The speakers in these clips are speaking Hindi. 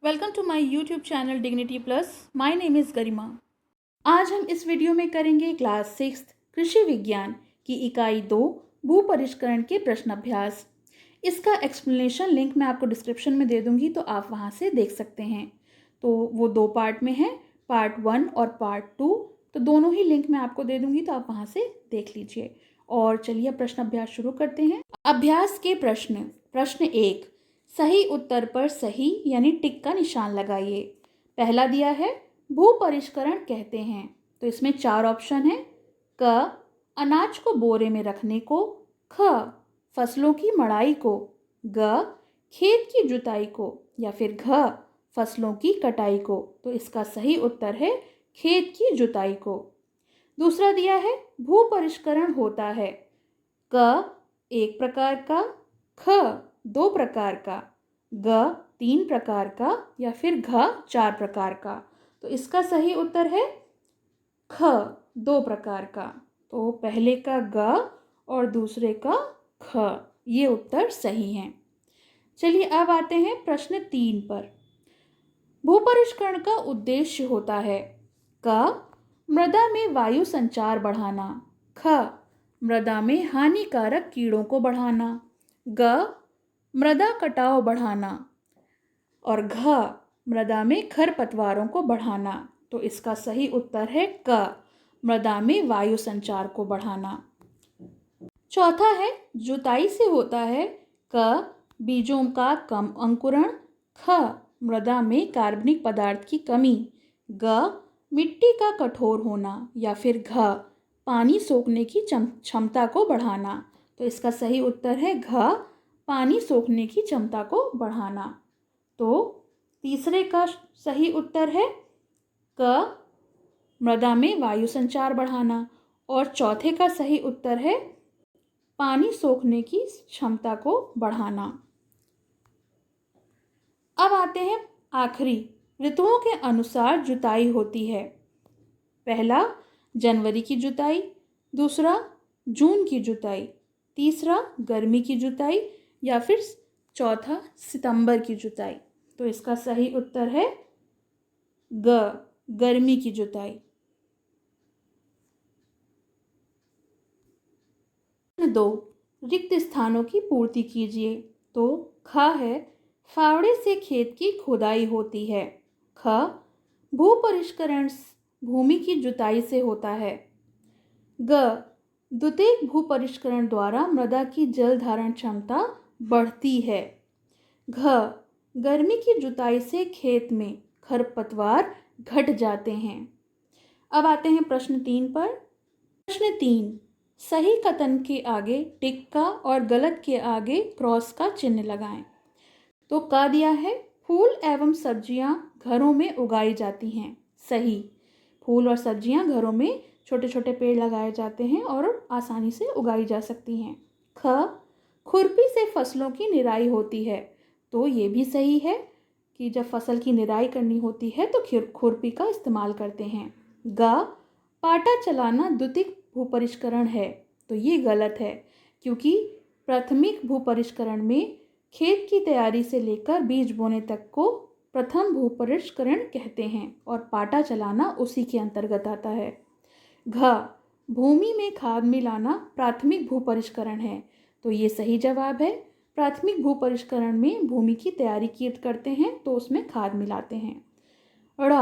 Welcome to my YouTube channel dignity plus. My name is Garima. आज हम इस वीडियो में करेंगे क्लास 6 कृषि विज्ञान की इकाई 2 भू परिष्करण के प्रश्न अभ्यास। इसका एक्सप्लेनेशन लिंक मैं आपको डिस्क्रिप्शन में दे दूंगी, तो आप वहां से देख सकते हैं। तो वो दो पार्ट में है, पार्ट 1 और पार्ट 2। तो दोनों ही लिंक मैं आपको दे दूंगी, तो आप वहां से देख लीजिए। और चलिए प्रश्न अभ्यास शुरू करते हैं। अभ्यास के प्रश्न। प्रश्न 1, सही उत्तर पर सही यानी टिक का निशान लगाइए। पहला दिया है भू परिष्करण कहते हैं, तो इसमें 4 ऑप्शन है। क, अनाज को बोरे में रखने को। ख, फसलों की मड़ाई को। ग, खेत की जुताई को। या फिर घ, फसलों की कटाई को। तो इसका सही उत्तर है खेत की जुताई को। दूसरा दिया है भू परिष्करण होता है। क, एक प्रकार का। ख, 2 प्रकार का। ग, 3 प्रकार का। या फिर घ, 4 प्रकार का। तो इसका सही उत्तर है ख, 2 प्रकार का। तो पहले का ग और दूसरे का ख, ये उत्तर सही है। चलिए अब आते हैं प्रश्न 3 पर। भूपरिष्करण का उद्देश्य होता है। क, मृदा में वायु संचार बढ़ाना। ख, मृदा में हानिकारक कीड़ों को बढ़ाना। ग, मृदा कटाव बढ़ाना। और घ, मृदा में खरपतवारों को बढ़ाना। तो इसका सही उत्तर है क, मृदा में वायु संचार को बढ़ाना। चौथा है जुताई से होता है। क, बीजों का कम अंकुरण। ख, मृदा में कार्बनिक पदार्थ की कमी। ग, मिट्टी का कठोर होना। या फिर घ, पानी सोखने की क्षमता को बढ़ाना। तो इसका सही उत्तर है घ, पानी सोखने की क्षमता को बढ़ाना। तो तीसरे का सही उत्तर है क, मृदा में वायु संचार बढ़ाना। और चौथे का सही उत्तर है पानी सोखने की क्षमता को बढ़ाना। अब आते हैं आखिरी। ऋतुओं के अनुसार जुताई होती है। पहला जनवरी की जुताई। दूसरा जून की जुताई। तीसरा गर्मी की जुताई। या फिर चौथा सितंबर की जुताई। तो इसका सही उत्तर है ग, गर्मी की जुताई। 2, रिक्त स्थानों की पूर्ति कीजिए। तो ख है फावड़े से खेत की खुदाई होती है। ख, भू परिष्करण भूमि की जुताई से होता है। ग, द्वितीयक भू परिष्करण द्वारा मृदा की जल धारण क्षमता बढ़ती है। घ, गर्मी की जुताई से खेत में खरपतवार घट जाते हैं। अब आते हैं प्रश्न 3 पर। प्रश्न 3, सही कथन के आगे टिक का और गलत के आगे क्रॉस का चिन्ह लगाएं। तो का दिया है फूल एवं सब्जियां घरों में उगाई जाती हैं। सही, फूल और सब्जियां घरों में छोटे छोटे पेड़ लगाए जाते हैं और आसानी से उगाई जा सकती हैं। ख, खुरपी से फसलों की निराई होती है। तो ये भी सही है कि जब फसल की निराई करनी होती है तो खुरपी का इस्तेमाल करते हैं। ग, पाटा चलाना द्वितीयक भूपरिष्करण है। तो ये गलत है, क्योंकि प्राथमिक भूपरिष्करण में खेत की तैयारी से लेकर बीज बोने तक को प्रथम भूपरिष्करण कहते हैं और पाटा चलाना उसी के अंतर्गत आता है। घ, भूमि में खाद मिलाना प्राथमिक भूपरिष्करण है। तो ये सही जवाब है। प्राथमिक भूपरिष्करण में भूमि की तैयारी करते हैं तो उसमें खाद मिलाते हैं। ड़,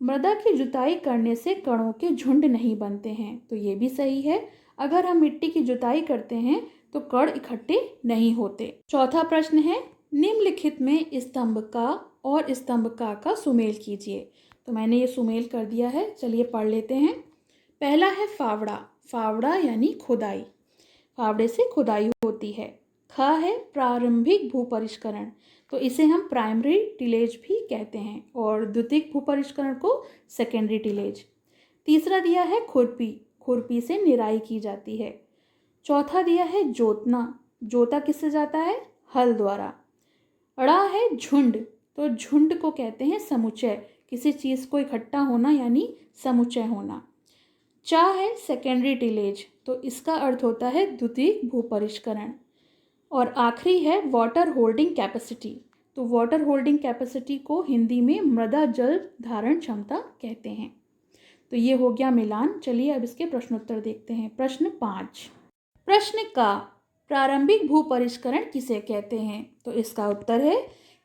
मृदा की जुताई करने से कणों के झुंड नहीं बनते हैं। तो ये भी सही है। अगर हम मिट्टी की जुताई करते हैं तो कण इकट्ठे नहीं होते। चौथा प्रश्न है निम्नलिखित में स्तंभ का और स्तंभ का सुमेल कीजिए। तो मैंने ये सुमेल कर दिया है, चलिए पढ़ लेते हैं। पहला है फावड़ा। फावड़ा यानी खुदाई, फावड़े से खुदाई होती है। ख है प्रारंभिक भूपरिष्करण, तो इसे हम प्राइमरी टिलेज भी कहते हैं और द्वितीयक भूपरिष्करण को सेकेंडरी टिलेज। तीसरा दिया है खुरपी, खुरपी से निराई की जाती है। चौथा दिया है जोतना, जोता किससे जाता है? हल द्वारा। अड़ा है झुंड, तो झुंड को कहते हैं समुच्चय, किसी चीज़ को इकट्ठा होना यानी समुच्चय होना। चा है सेकेंडरी टिलेज, तो इसका अर्थ होता है द्वितीयक भूपरिष्करण। और आखिरी है वाटर होल्डिंग कैपेसिटी, तो वाटर होल्डिंग कैपेसिटी को हिंदी में मृदा जल धारण क्षमता कहते हैं। तो ये हो गया मिलान। चलिए अब इसके प्रश्नोत्तर देखते हैं। प्रश्न 5। प्रश्न का प्रारंभिक भू परिष्करण किसे कहते हैं? तो इसका उत्तर है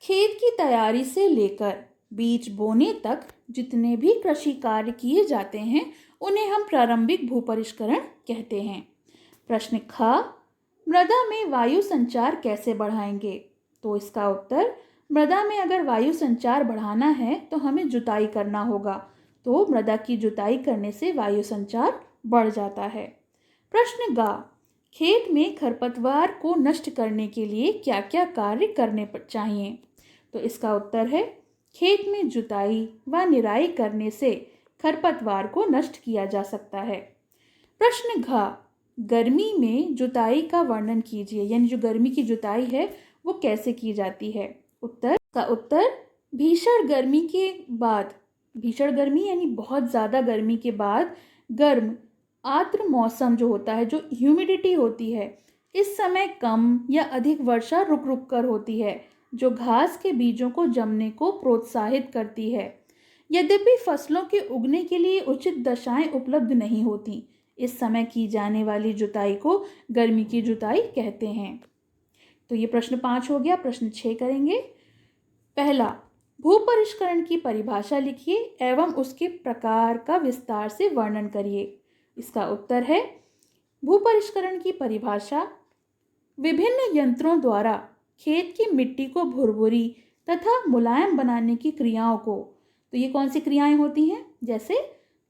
खेत की तैयारी से लेकर बीज बोने तक जितने भी कृषि कार्य किए जाते हैं उन्हें हम प्रारंभिक भू परिष्करण कहते हैं। प्रश्न ख, मृदा में वायु संचार कैसे बढ़ाएंगे? तो इसका उत्तर मृदा में अगर वायु संचार बढ़ाना है तो हमें जुताई करना होगा। तो मृदा की जुताई करने से वायु संचार बढ़ जाता है। प्रश्न ग, खेत में खरपतवार को नष्ट करने के लिए क्या क्या कार्य करने चाहिए? तो इसका उत्तर है खेत में जुताई व निराई करने से खरपतवार को नष्ट किया जा सकता है। प्रश्न घ, गर्मी में जुताई का वर्णन कीजिए, यानी जो गर्मी की जुताई है वो कैसे की जाती है? उत्तर भीषण गर्मी के बाद, भीषण गर्मी यानी बहुत ज़्यादा गर्मी के बाद गर्म आर्द्र मौसम जो होता है, जो ह्यूमिडिटी होती है, इस समय कम या अधिक वर्षा रुक रुक कर होती है, जो घास के बीजों को जमने को प्रोत्साहित करती है। यद्यपि फसलों के उगने के लिए उचित दशाएं उपलब्ध नहीं होती, इस समय की जाने वाली जुताई को गर्मी की जुताई कहते हैं। तो ये प्रश्न 5 हो गया। प्रश्न 6 करेंगे। पहला, भू परिष्करण की परिभाषा लिखिए एवं उसके प्रकार का विस्तार से वर्णन करिए। इसका उत्तर है भू परिष्करण की परिभाषा विभिन्न यंत्रों द्वारा खेत की मिट्टी को भुरभुरी तथा मुलायम बनाने की क्रियाओं को, तो ये कौन सी क्रियाएं होती हैं? जैसे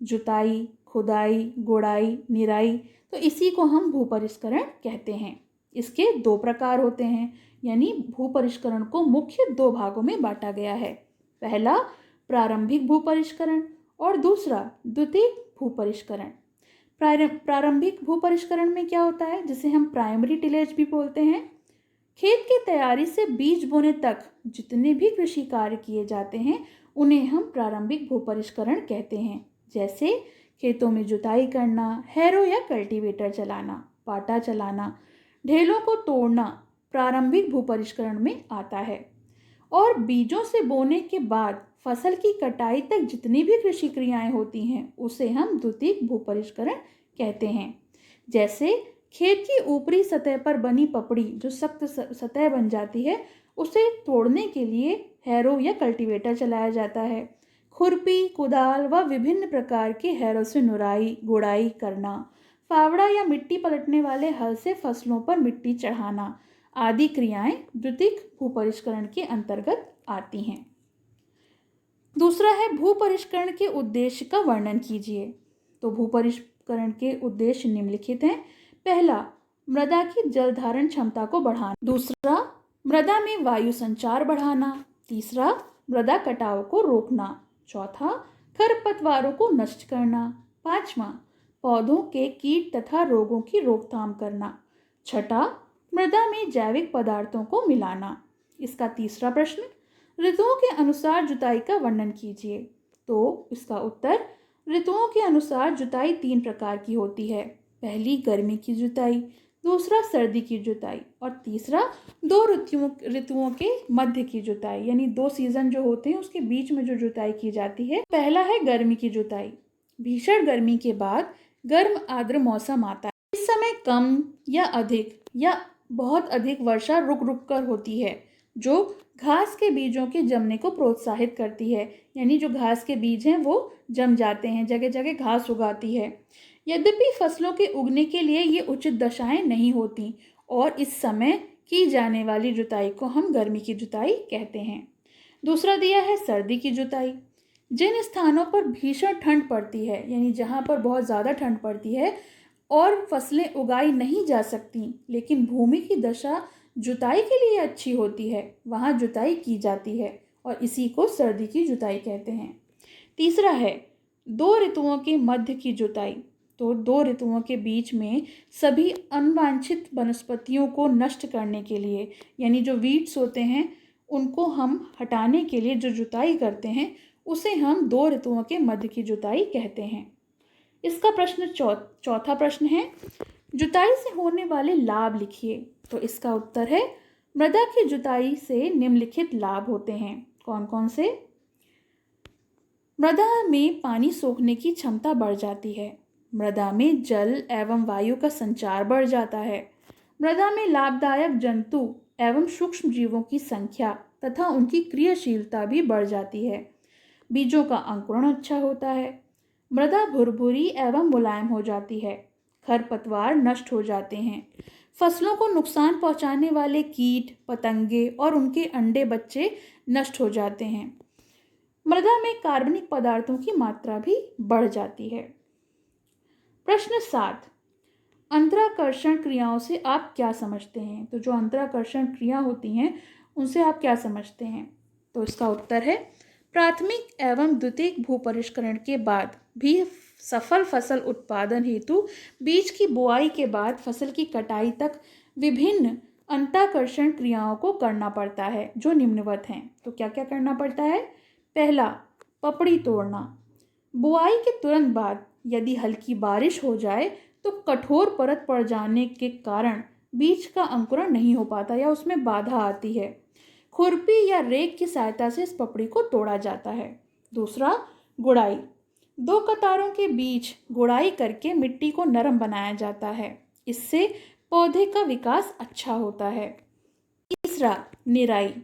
जुताई, खुदाई, गोड़ाई, निराई, तो इसी को हम भू परिष्करण कहते हैं। इसके 2 प्रकार होते हैं, यानी भू परिष्करण को मुख्य 2 भागों में बांटा गया है। पहला प्रारंभिक भू परिष्करण और दूसरा द्वितीयक भू परिष्करण। प्रारंभिक भू परिष्करण में क्या होता है, जिसे हम प्राइमरी टिलेज भी बोलते हैं? खेत की तैयारी से बीज बोने तक जितने भी कृषि कार्य किए जाते हैं उन्हें हम प्रारंभिक भू परिष्करण कहते हैं। जैसे खेतों में जुताई करना, हैरो या कल्टीवेटर चलाना, पाटा चलाना, ढेलों को तोड़ना प्रारंभिक भू परिष्करण में आता है। और बीजों से बोने के बाद फसल की कटाई तक जितनी भी कृषि क्रियाएं होती हैं उसे हम द्वितीयक भू परिष्करण कहते हैं। जैसे खेत की ऊपरी सतह पर बनी पपड़ी जो सख्त सतह बन जाती है उसे तोड़ने के लिए हैरो या कल्टीवेटर चलाया जाता है। खुरपी, कुदाल व विभिन्न प्रकार के हैरो से नुराई, गुड़ाई करना, फावड़ा या मिट्टी पलटने वाले हल से फसलों पर मिट्टी चढ़ाना आदि क्रियाएं द्वितीयक भू परिष्करण के अंतर्गत आती हैं। दूसरा है भू परिष्करण के उद्देश्य का वर्णन कीजिए। तो भू परिष्करण के उद्देश्य निम्नलिखित हैं। पहला, मृदा की जल धारण क्षमता को बढ़ाना। दूसरा, मृदा में वायु संचार बढ़ाना। तीसरा, मृदा कटाव को रोकना। चौथा, खरपतवारों को नष्ट करना। पांचवा, पौधों के कीट तथा रोगों की रोकथाम करना। छठा, मृदा में जैविक पदार्थों को मिलाना। इसका तीसरा प्रश्न, ऋतुओं के अनुसार जुताई का वर्णन कीजिए। तो इसका उत्तर, ऋतुओं के अनुसार जुताई 3 प्रकार की होती है। पहली गर्मी की जुताई, दूसरा सर्दी की जुताई और तीसरा 2 ऋतुओं के मध्य की जुताई, यानी 2 सीजन जो होते हैं उसके बीच में जो जुताई की जाती है। पहला है गर्मी की जुताई। भीषण गर्मी के बाद गर्म आर्द्र मौसम आता है। इस समय कम या अधिक या बहुत अधिक वर्षा रुक रुक कर होती है, जो घास के बीजों के जमने को प्रोत्साहित करती है, यानी जो घास के बीज हैं वो जम जाते हैं, जगह जगह घास उगाती है। यद्यपि फसलों के उगने के लिए ये उचित दशाएं नहीं होती और इस समय की जाने वाली जुताई को हम गर्मी की जुताई कहते हैं। दूसरा दिया है सर्दी की जुताई। जिन स्थानों पर भीषण ठंड पड़ती है, यानी जहाँ पर बहुत ज़्यादा ठंड पड़ती है और फसलें उगाई नहीं जा सकती लेकिन भूमि की दशा जुताई के लिए अच्छी होती है, वहाँ जुताई की जाती है और इसी को सर्दी की जुताई कहते हैं। तीसरा है 2 ऋतुओं के मध्य की जुताई। तो 2 ऋतुओं के बीच में सभी अनवांछित वनस्पतियों को नष्ट करने के लिए, यानी जो वीड्स होते हैं उनको हम हटाने के लिए जो जुताई करते हैं उसे हम 2 ऋतुओं के मध्य की जुताई कहते हैं। इसका प्रश्न चौथा प्रश्न है, जुताई से होने वाले लाभ लिखिए। तो इसका उत्तर है, मृदा की जुताई से निम्नलिखित लाभ होते हैं। कौन कौन से? मृदा में पानी सोखने की क्षमता बढ़ जाती है। मृदा में जल एवं वायु का संचार बढ़ जाता है। मृदा में लाभदायक जंतु एवं सूक्ष्म जीवों की संख्या तथा उनकी क्रियाशीलता भी बढ़ जाती है। बीजों का अंकुरण अच्छा होता है। मृदा भुरभुरी एवं मुलायम हो जाती है। खरपतवार नष्ट हो जाते हैं। फसलों को नुकसान पहुंचाने वाले कीट पतंगे और उनके अंडे बच्चे नष्ट हो जाते हैं। मृदा में कार्बनिक पदार्थों की मात्रा भी बढ़ जाती है। प्रश्न 7, अंतराकर्षण क्रियाओं से आप क्या समझते हैं? तो जो अंतराकर्षण क्रिया होती हैं उनसे आप क्या समझते हैं? तो इसका उत्तर है प्राथमिक एवं द्वितीयक भूपरिष्करण के बाद भी सफल फसल उत्पादन हेतु बीज की बुआई के बाद फसल की कटाई तक विभिन्न अंतराकर्षण क्रियाओं को करना पड़ता है जो निम्नवत हैं। तो क्या क्या करना पड़ता है? पहला, पपड़ी तोड़ना। बुआई के तुरंत बाद यदि हल्की बारिश हो जाए तो कठोर परत पड़ जाने के कारण बीज का अंकुरण नहीं हो पाता या उसमें बाधा आती है। खुरपी या रेक की सहायता से इस पपड़ी को तोड़ा जाता है। दूसरा, गुड़ाई। 2 कतारों के बीच गुड़ाई करके मिट्टी को नरम बनाया जाता है। इससे पौधे का विकास अच्छा होता है। तीसरा, निराई।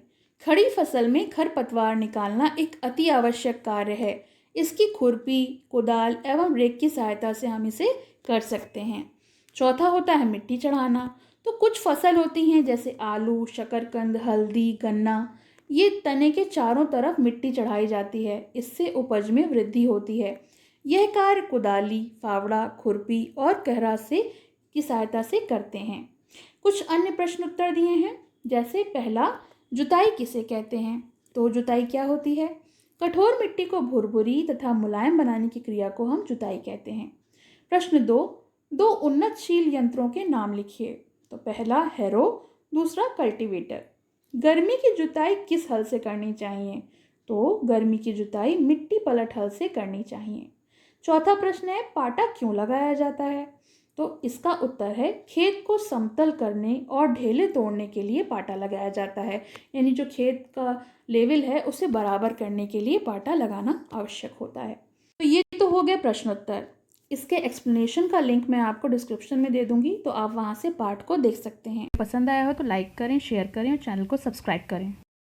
खड़ी फसल में खरपतवार निकालना एक अति आवश्यक कार्य है। इसकी खुरपी, कुदाल एवं रेक की सहायता से हम इसे कर सकते हैं। चौथा होता है मिट्टी चढ़ाना। तो कुछ फसल होती हैं जैसे आलू, शकरकंद, हल्दी, गन्ना, ये तने के चारों तरफ मिट्टी चढ़ाई जाती है। इससे उपज में वृद्धि होती है। यह कार्य कुदाली, फावड़ा, खुरपी और कहरा से की सहायता से करते हैं। कुछ अन्य प्रश्न उत्तर दिए हैं जैसे पहला, जुताई किसे कहते हैं? तो जुताई क्या होती है? कठोर मिट्टी को भुरभुरी तथा मुलायम बनाने की क्रिया को हम जुताई कहते हैं। प्रश्न 2, 2 उन्नतशील यंत्रों के नाम लिखिए। तो पहला हैरो, दूसरा कल्टीवेटर। गर्मी की जुताई किस हल से करनी चाहिए? तो गर्मी की जुताई मिट्टी पलट हल से करनी चाहिए। चौथा प्रश्न है पाटा क्यों लगाया जाता है? तो इसका उत्तर है खेत को समतल करने और ढेले तोड़ने के लिए पाटा लगाया जाता है। यानी जो खेत का लेवल है उसे बराबर करने के लिए पाटा लगाना आवश्यक होता है। तो ये तो हो गए प्रश्नोत्तर। इसके एक्सप्लेनेशन का लिंक मैं आपको डिस्क्रिप्शन में दे दूंगी, तो आप वहाँ से पाठ को देख सकते हैं। पसंद आया हो तो लाइक करें, शेयर करें और चैनल को सब्सक्राइब करें।